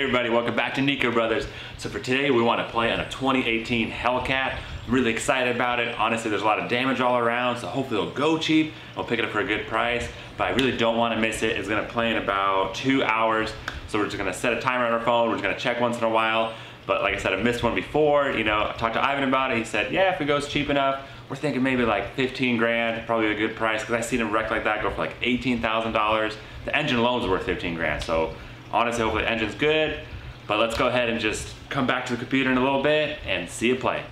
everybody, welcome back to Nico Brothers. So for today we want to play on a 2018 Hellcat. I'm really excited about it. Honestly, there's a lot of damage all around, so hopefully it'll go cheap. We'll pick it up for a good price, but I really don't want to miss it. It's going to play in about 2 hours, so we're just going to set a timer on our phone. We're just going to check once in a while. But like I said, I missed one before. You know, I talked to Ivan about it. He said, yeah, if it goes cheap enough, we're thinking maybe like 15 grand, probably a good price, because I seen a wreck like that go for like $18,000. The engine alone is worth 15 grand, so honestly, hopefully the engine's good. But let's go ahead and just come back to the computer in a little bit and see it play.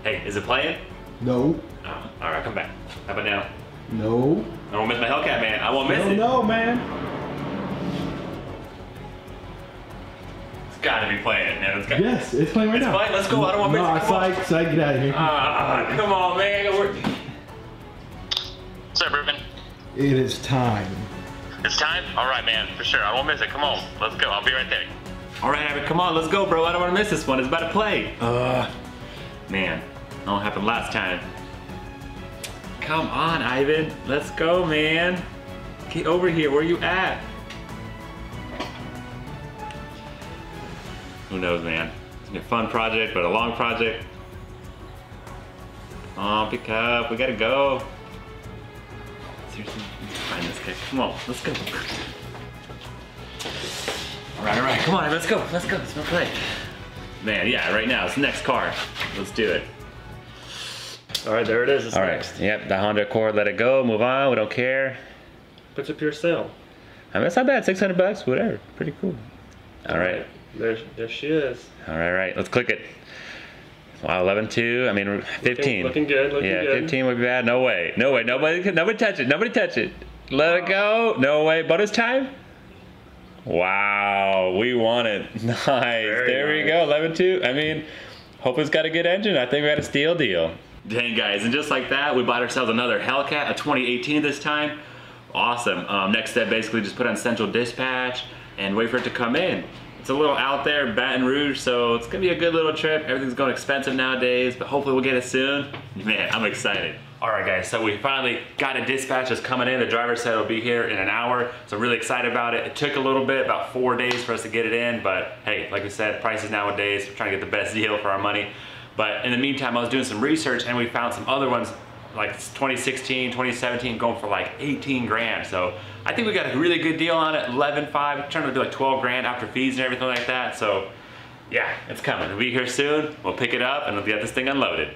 Hey, is it playing? No. Oh, all right, come back. How about now? No. I won't miss my Hellcat, man. I won't miss it. No, man. It's gotta be playing, man. Yes, it's playing right now. It's playing? Let's go. I don't want to miss it. No, psych, get out of here. Come on, man. What's up, Ruben? It is time. It's time? All right, man, for sure. I won't miss it. Come on, let's go. I'll be right there. All right, Ivan, come on, let's go, bro. I don't want to miss this one. It's about to play. Man, that won't happen last time. Come on, Ivan. Let's go, man. Get over here. Where you at? Who knows, man? It's gonna be a fun project, but a long project. Come on, pick up. We gotta go. Seriously, let's find this guy. Come on, let's go. All right, come on, let's go. Let's go play. Man, yeah, right now, it's the next car. Let's do it. All right, there it is. It's All next. right, yep, the Honda Accord, let it go, move on, we don't care. What's up your sale? I mean, it's not bad, 600 bucks, whatever, pretty cool. All right. There she is. All right, let's click it. Wow, 11.2, I mean, 15. Looking good, looking yeah, good. 15 would be bad, no way, nobody touch it, Let it go, no way, bonus time? Wow, we won it, nice. There we go, 11.2, I mean, hope it's got a good engine. I think we got a steal deal. Dang, guys, and just like that, we bought ourselves another Hellcat, a 2018 this time. Awesome, next step, basically just put on central dispatch and wait for it to come in. It's a little out there, Baton Rouge, so it's gonna be a good little trip. Everything's going expensive nowadays, but hopefully we'll get it soon. Man, I'm excited. All right, guys, so we finally got a dispatch that's coming in. The driver said it'll be here in an hour, so really excited about it. It took a little bit, about 4 days for us to get it in, but hey, like we said, prices nowadays, we're trying to get the best deal for our money. But in the meantime, I was doing some research and we found some other ones like 2016, 2017 going for like 18 grand. So I think we got a really good deal on it, 11.5, trying to do like 12 grand after fees and everything like that. So yeah, it's coming. It'll be here soon. We'll pick it up and we'll get this thing unloaded.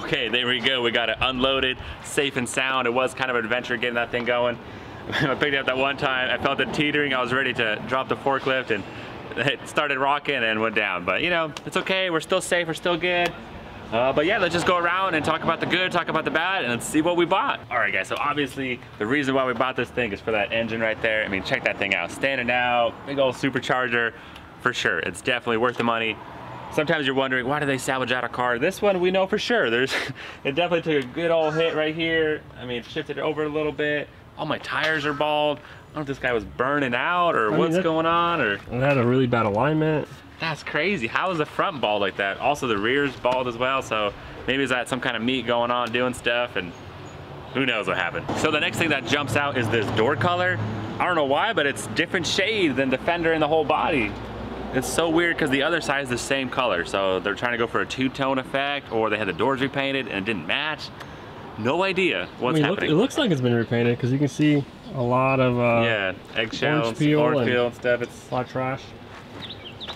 Okay, there we go. We got it unloaded, safe and sound. It was kind of an adventure getting that thing going. I picked it up that one time. I felt it teetering. I was ready to drop the forklift, and it started rocking and went down. But you know, it's okay. We're still safe. We're still good. But yeah, let's just go around and talk about the good, talk about the bad, and let's see what we bought. All right, guys, so obviously the reason why we bought this thing is for that engine right there. I mean, check that thing out. Standing out, big old supercharger, for sure. It's definitely worth the money. Sometimes you're wondering, why do they salvage out a car? This one, we know for sure. It definitely took a good old hit right here. I mean, shifted it over a little bit. All my tires are bald. I don't know if this guy was burning out or what's going on. Or it had a really bad alignment. That's crazy. How is the front bald like that? Also, the rear's bald as well, so maybe it's that some kind of meat going on doing stuff, and who knows what happened. So the next thing that jumps out is this door color. I don't know why, but it's different shade than the fender and the whole body. It's so weird because the other side is the same color, so they're trying to go for a two-tone effect, or they had the doors repainted and it didn't match. No idea what's happening. It looks like it's been repainted because you can see a lot of yeah, eggshells, orange peel and stuff. It's a lot of trash.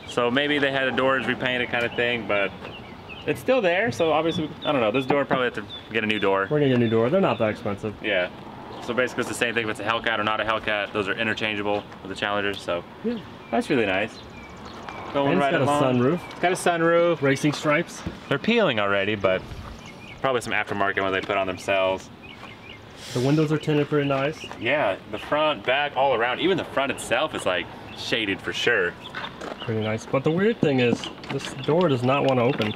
So maybe they had the doors repainted kind of thing, but it's still there. So obviously, I don't know. This door probably have to get a new door. We're gonna get a new door. They're not that expensive. Yeah. So basically, it's the same thing if it's a Hellcat or not a Hellcat. Those are interchangeable with the Challengers. So yeah, that's really nice. Going right along. It's got a sunroof. It's got a sunroof. Racing stripes. They're peeling already, but probably some aftermarket ones they put on themselves. The windows are tinted pretty nice. Yeah, the front, back, all around. Even the front itself is like shaded for sure. Pretty nice. But the weird thing is, this door does not want to open.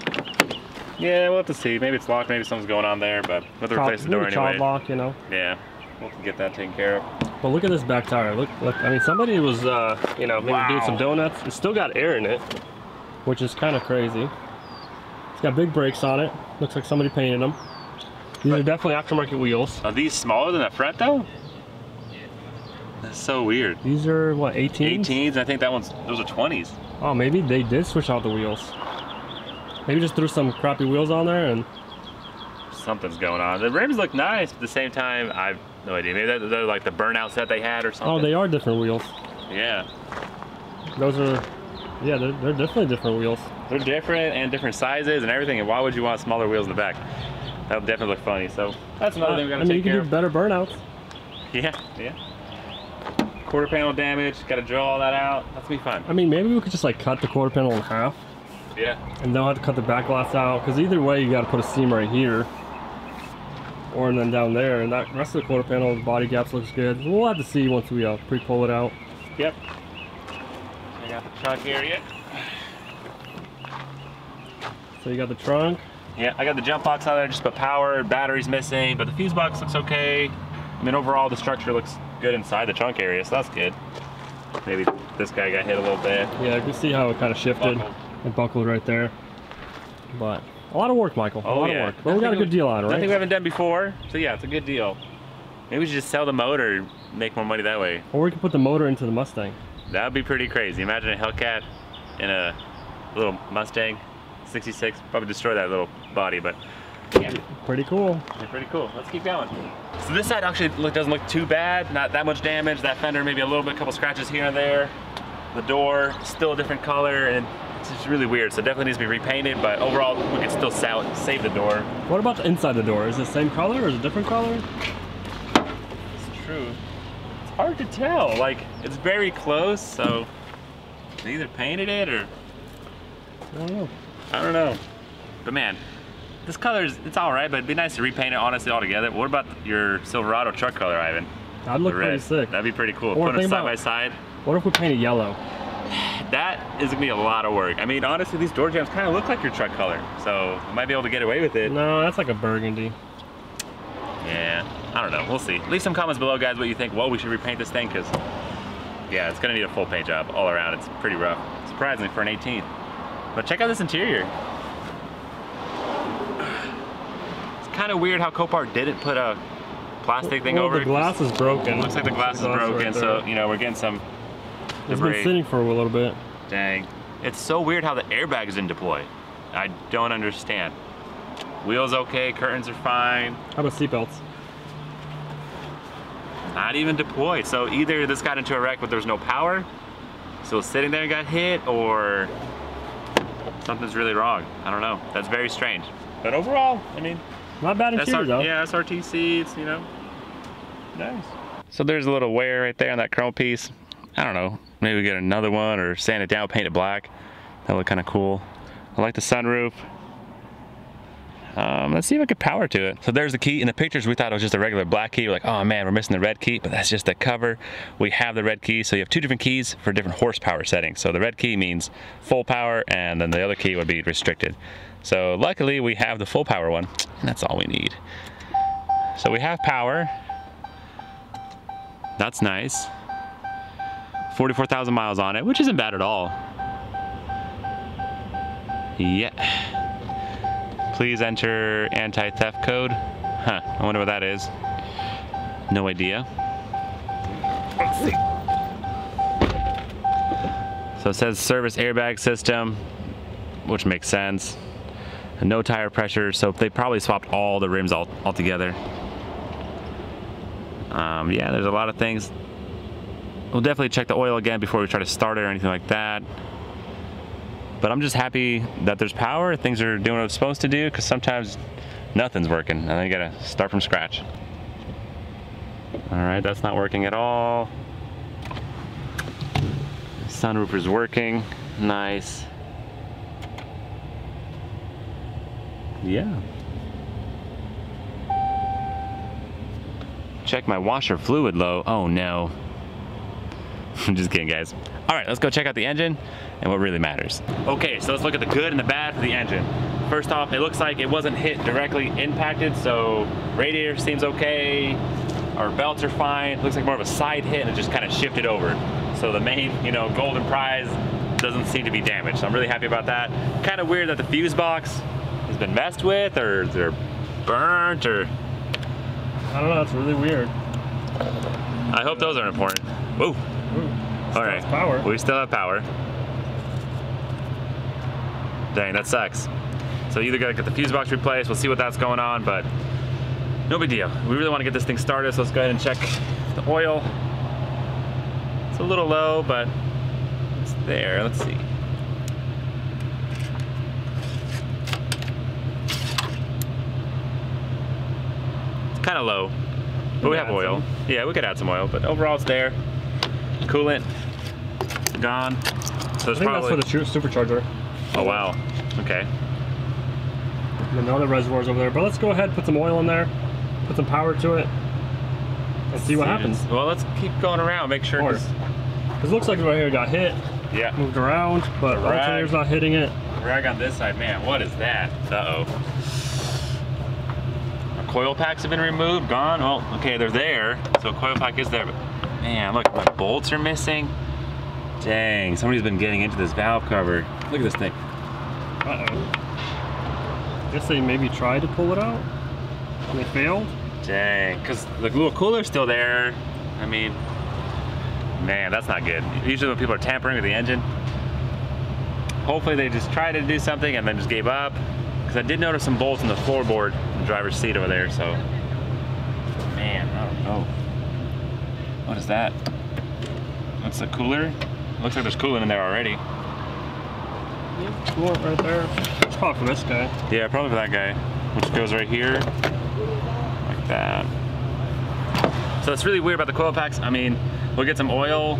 Yeah, we'll have to see. Maybe it's locked. Maybe something's going on there, but we'll have to replace the door anyway. Child lock, you know. Yeah, we'll have to get that taken care of. But look at this back tire. Look. I mean, somebody was, you know, maybe doing some donuts. It's still got air in it, which is kind of crazy. It's got big brakes on it. Looks like somebody painted them. These are definitely aftermarket wheels. Are these smaller than the front though? That's so weird. These are what, 18s? 18s. I think those are 20s. Oh, maybe they did switch out the wheels. Maybe just threw some crappy wheels on there and something's going on. The rims look nice, but at the same time, I have no idea. Maybe they're like the burnouts that they had or something. Oh, they are different wheels. Yeah. Those are, yeah, they're definitely different wheels. They're different and different sizes and everything. And why would you want smaller wheels in the back? That would definitely look funny. So that's another thing we're gonna take care of. You can do better burnouts. Yeah, yeah. Quarter panel damage. Got to drill all that out. That's gonna be fun. I mean, maybe we could just like cut the quarter panel in half. Yeah. And don't have to cut the back glass out, because either way you got to put a seam right here, or then down there, and that rest of the quarter panel, the body gaps looks good. We'll have to see once we pre-pull it out. Yep. I got the trunk area. So you got the trunk. Yeah, I got the jump box out there, just put power, battery's missing, but the fuse box looks okay. I mean, overall the structure looks good inside the trunk area, so that's good. Maybe this guy got hit a little bit. Yeah, you can see how it kind of shifted. It buckled right there. But a lot of work, Michael. A lot of work. But we got a good deal on it, right? Nothing we haven't done before, so yeah, it's a good deal. Maybe we should just sell the motor and make more money that way. Or we could put the motor into the Mustang. That would be pretty crazy. Imagine a Hellcat in a little Mustang 66. Probably destroy that little body, but yeah. Pretty cool. Yeah, pretty cool. Let's keep going. So this side actually doesn't look too bad. Not that much damage. That fender maybe a little bit, couple scratches here and there. The door still a different color, and it's just really weird. So definitely needs to be repainted, but overall we can still save the door. What about the inside the door? Is it the same color or is it a different color? It's true. It's hard to tell. Like, it's very close, so they either painted it or I don't know. But man, this color it's all right, but it'd be nice to repaint it honestly altogether. What about your Silverado truck color, Ivan? That'd look pretty sick. That'd be pretty cool. Or put them side by side. What if we painted yellow? That is gonna be a lot of work. I mean, honestly, these door jambs kind of look like your truck color, so I might be able to get away with it. No, that's like a burgundy. Yeah, I don't know. We'll see. Leave some comments below, guys, what you think. Well, we should repaint this thing, because yeah, it's gonna need a full paint job all around. It's pretty rough, surprisingly, for an 18. But check out this interior. It's kind of weird how Copart didn't put a plastic thing over it. The glass is broken. Looks like the glass is broken, right, so you know we're getting some debris. It's been sitting for a little bit. Dang. It's so weird how the airbags didn't deploy. I don't understand. Wheels okay, curtains are fine. How about seatbelts? Not even deployed. So either this got into a wreck but there was no power, so it's sitting there and got hit, or something's really wrong. I don't know. That's very strange. But overall, I mean, not bad interior though. Yeah, SRT seats, you know, nice. So there's a little wear right there on that chrome piece. I don't know, maybe get another one or sand it down, paint it black. That look kind of cool. I like the sunroof. Let's see if I could power to it. So there's the key. In the pictures, we thought it was just a regular black key. We're like, oh man, we're missing the red key, but that's just the cover. We have the red key, so you have two different keys for different horsepower settings. So the red key means full power, and then the other key would be restricted. So luckily, we have the full power one, and that's all we need. So we have power. That's nice. 44,000 miles on it, which isn't bad at all. Yeah. Please enter anti-theft code. Huh, I wonder what that is. No idea. Let's see. So it says service airbag system, which makes sense. And no tire pressure, so they probably swapped all the rims altogether. Yeah, there's a lot of things. We'll definitely check the oil again before we try to start it or anything like that. But I'm just happy that there's power, things are doing what it's supposed to do, because sometimes nothing's working, and then you gotta start from scratch. All right, that's not working at all. Sunroof is working, nice. Yeah. Check my washer fluid low. Oh no. I'm just kidding, guys. All right, let's go check out the engine and what really matters. Okay, so let's look at the good and the bad for the engine. First off, it looks like it wasn't hit directly impacted, so radiator seems okay. Our belts are fine. Looks like more of a side hit and it just kind of shifted over. So the main, you know, golden prize doesn't seem to be damaged. So I'm really happy about that. Kind of weird that the fuse box has been messed with, or they're burnt, or I don't know, it's really weird. I hope those are important. Whoa. All right, power. We still have power. Dang, that sucks. So you either gotta get the fuse box replaced, we'll see what that's going on, but no big deal. We really wanna get this thing started, so let's go ahead and check the oil. It's a little low, but it's there, let's see. It's kinda low, but we have oil. Yeah, we could add some oil, but overall it's there. Coolant, gone. So I think that's for the supercharger. Oh wow, okay. And then the other reservoir's over there, but let's go ahead, put some oil in there, put some power to it, and see what happens. Well, let's keep going around, make sure. Because it looks like right here got hit. Yeah. Moved around, but alternator's not hitting it. Rag on this side, man, what is that? Uh-oh. Our coil packs have been removed, gone. Oh, okay, they're there, so coil pack is there, but man, look, my bolts are missing. Dang, somebody's been getting into this valve cover. Look at this thing. Uh-oh. Guess they maybe tried to pull it out and they failed. Dang, because the little cooler's still there. I mean, man, that's not good. Usually when people are tampering with the engine, hopefully they just tried to do something and then just gave up. Because I did notice some bolts in the floorboard in the driver's seat over there, so. Man, I don't know. What is that? That's the cooler? Looks like there's coolant in there already. Yeah, coolant right there. It's probably for this guy. Yeah, probably for that guy. Which goes right here, like that. So it's really weird about the coil packs. I mean, we'll get some oil,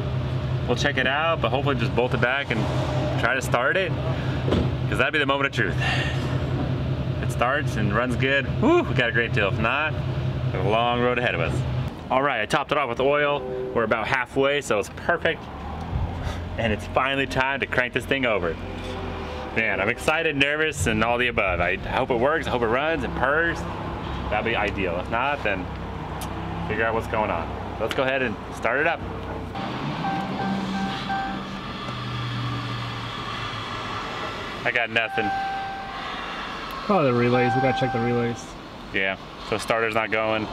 we'll check it out, but hopefully just bolt it back and try to start it, because that'd be the moment of truth. If it starts and runs good, whew, we got a great deal. If not, we have a long road ahead of us. All right, I topped it off with oil. We're about halfway, so it's perfect. And it's finally time to crank this thing over. Man, I'm excited, nervous, and all the above. I hope it works, I hope it runs and purrs. That'd be ideal. If not, then figure out what's going on. Let's go ahead and start it up. I got nothing. Probably the relays, we gotta check the relays. Yeah, so starter's not going.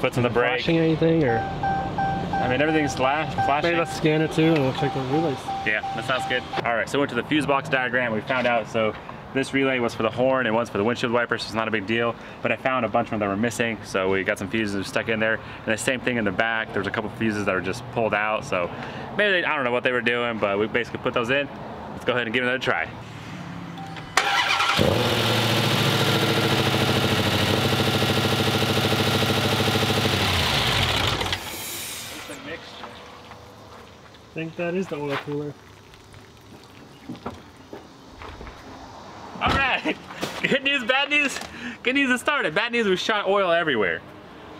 Foot's on the brake. Flashing anything, or? I mean, everything's flashing. Maybe let's scan it too and we'll check the relays. Yeah, that sounds good. All right, so we went to the fuse box diagram. We found out, so this relay was for the horn and one's for the windshield wipers, so it's not a big deal. But I found a bunch of them that were missing, so we got some fuses stuck in there. And the same thing in the back. There's a couple fuses that were just pulled out, so maybe I don't know what they were doing, but we basically put those in. Let's go ahead and give it another try. mixture. I think that is the oil cooler. All right, good news, bad news. Good news, it started. Bad news, we shot oil everywhere.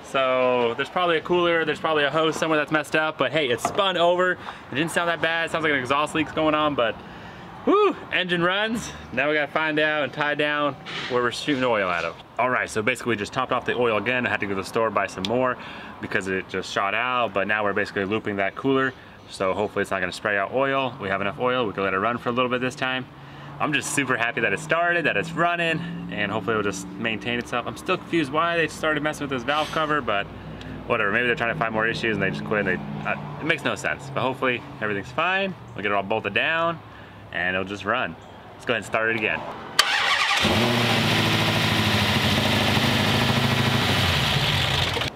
So there's probably a cooler, there's probably a hose somewhere that's messed up, but hey, it spun over. It didn't sound that bad. It sounds like an exhaust leak's going on, but whew, engine runs. Now we gotta find out and tie down where we're shooting oil out of. All right, so basically we just topped off the oil again. I had to go to the store, buy some more because it just shot out, but now we're basically looping that cooler. So hopefully it's not gonna spray out oil. We have enough oil, we can let it run for a little bit this time. I'm just super happy that it started, that it's running, and hopefully it'll just maintain itself. I'm still confused why they started messing with this valve cover, but whatever. Maybe they're trying to find more issues and they just quit. It makes no sense, but hopefully everything's fine. We'll get it all bolted down and it'll just run. Let's go ahead and start it again.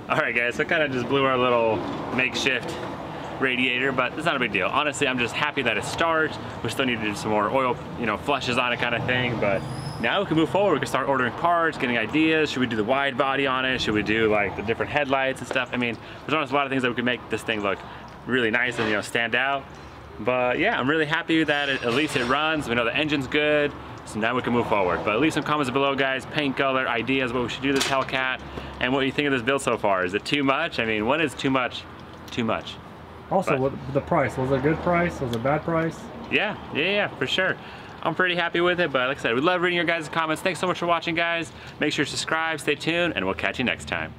All right guys, so kind of just blew our little makeshift radiator, but it's not a big deal. Honestly, I'm just happy that it starts. We still need to do some more oil, you know, flushes on it kind of thing, but now we can move forward. We can start ordering parts, getting ideas. Should we do the wide body on it? Should we do like the different headlights and stuff? I mean, there's honestly a lot of things that we can make this thing look really nice and, you know, stand out. But yeah, I'm really happy that at least it runs. We know the engine's good, so now we can move forward. But leave some comments below, guys. Paint color, ideas, what we should do this Hellcat, and what you think of this build so far. Is it too much? I mean, when is too much too much? Also, what the price, was it a good price? Was it a bad price? Yeah, for sure. I'm pretty happy with it, but like I said, we love reading your guys' comments. Thanks so much for watching, guys. Make sure to subscribe, stay tuned, and we'll catch you next time.